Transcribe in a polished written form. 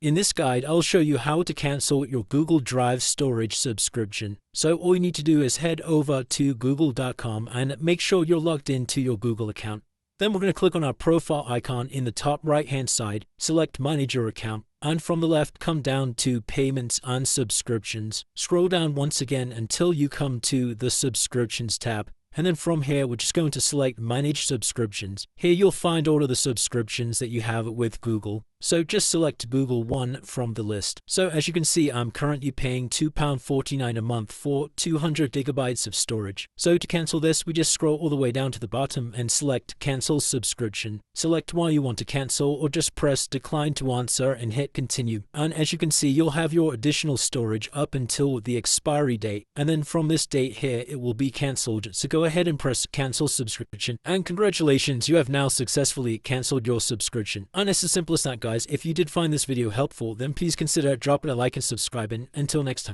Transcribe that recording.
In this guide, I'll show you how to cancel your Google Drive storage subscription. So all you need to do is head over to google.com and make sure you're logged into your Google account. Then we're going to click on our profile icon in the top right hand side, select Manage Your Account, and from the left come down to Payments and Subscriptions. Scroll down once again until you come to the Subscriptions tab. And then from here, we're just going to select Manage Subscriptions. Here you'll find all of the subscriptions that you have with Google. So just select Google One from the list. So as you can see, I'm currently paying £2.49 a month for 200 gigabytes of storage. So to cancel this, we just scroll all the way down to the bottom and select Cancel Subscription. Select why you want to cancel or just press Decline to answer and hit Continue. And as you can see, you'll have your additional storage up until the expiry date. And then from this date here, it will be cancelled. So go ahead and press Cancel Subscription. And congratulations, you have now successfully cancelled your subscription. And it's as simple as that, guys. If you did find this video helpful, then please consider dropping a like and subscribing. Until next time.